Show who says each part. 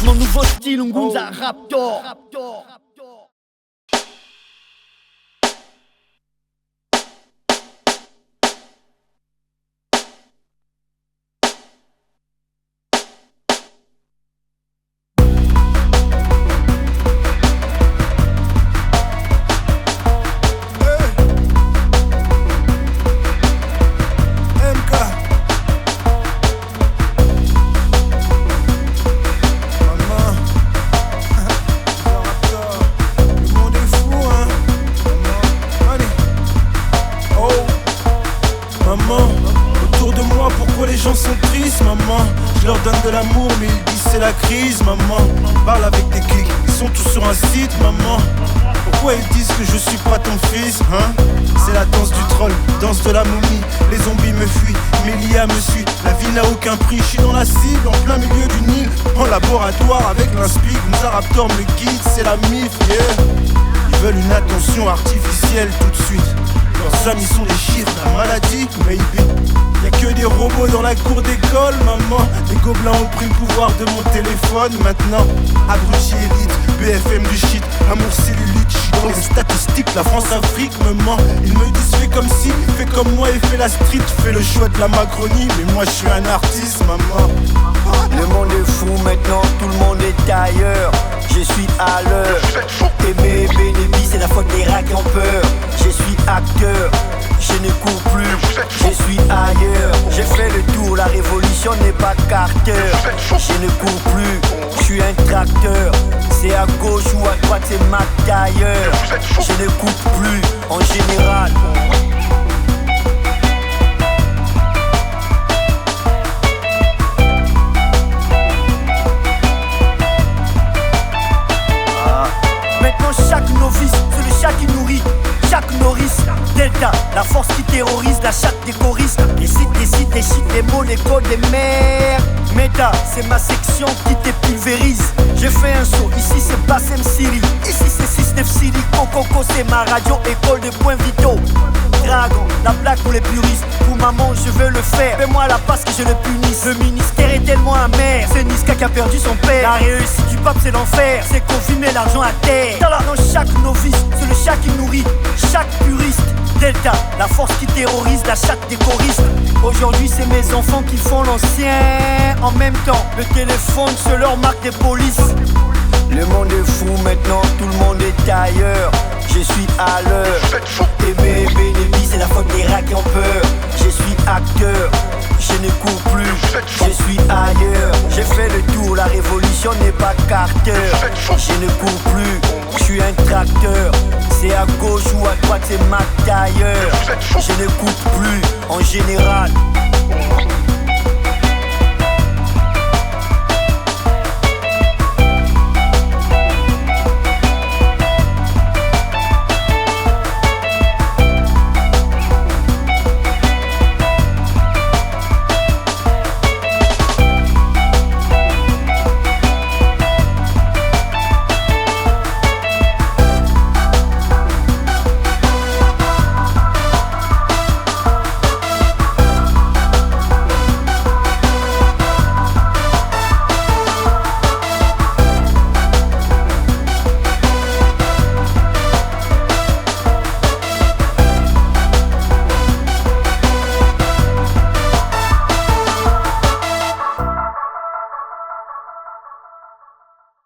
Speaker 1: Mon nouveau style, Ngunza Raptor.
Speaker 2: Autour de moi, pourquoi les gens sont tristes, maman? Je leur donne de l'amour, mais ils disent c'est la crise, maman. Parle avec des clics, ils sont tous sur un site, maman. Pourquoi ils disent que je suis pas ton fils, hein? C'est la danse du troll, danse de la momie. Les zombies me fuient, Mélia me suit. La vie n'a aucun prix, je suis dans la cible, en plein milieu du Nil. En laboratoire avec l'inspi, Ngunza Raptor me guide, c'est la MIF, yeah. Ils veulent une attention artificielle tout de suite. Leurs amis sont des chiffres, la maladie, maybe. Y'a que des robots dans la cour d'école, maman. Les gobelins ont pris le pouvoir de mon téléphone maintenant. Abruti élite, BFM du shit, amour cellulite. J'suis dans les statistiques, la France-Afrique me ment. Ils me disent fais comme si, fais comme moi et fais la street. Fais le choix de la Macronie, mais moi j'suis un artiste, maman.
Speaker 3: Le monde est fou maintenant, tout le monde est ailleurs. Je suis à l'heure. Aimer bénéfice, c'est la faute des rats qui ont peur. Je suis acteur, je ne cours plus, je suis ailleurs. J'ai fait le tour, la révolution n'est pas Carter. Je ne cours plus, je suis un tracteur. C'est à gauche ou à droite, c'est ma tailleur. Je ne cours plus, en général. Maintenant chaque novice, c'est le chat qui nourrit. Chaque nourrice, Delta, la force qui terrorise la chatte des choristes. Les sites, les shit, les mots, les codes, les mers. Méta, c'est ma section qui te pulvérise. J'ai fait un saut, ici c'est Bassem Siri. Ici c'est System City, Coco, c'est ma radio, école de points vitaux. Dragon, la blague pour les puristes. Pour maman, je veux le faire. Fais-moi la passe que je le punisse. Le ministère est tellement amer. C'est Niska qui a perdu son père. La réussite du pape, c'est l'enfer. C'est confirmer l'argent à terre. Dans chaque novice, c'est le chat qui nourrit. Chaque puriste, Delta, la force qui terrorise la chatte des choristes. Aujourd'hui, c'est mes enfants qui font l'ancien. En même temps, le téléphone, c'est leur marque des polices. Le monde est fou maintenant, tout le monde est ailleurs. Je suis à l'heure. Aimer bénéfice, c'est la faute des rats qui ont peur. Je suis acteur, je ne cours plus, je suis ailleurs. J'ai fait le tour, la révolution n'est pas Carter. Je ne cours plus, je suis un tracteur. C'est à gauche ou à droite, c'est ma tailleur. Je ne cours plus, en général.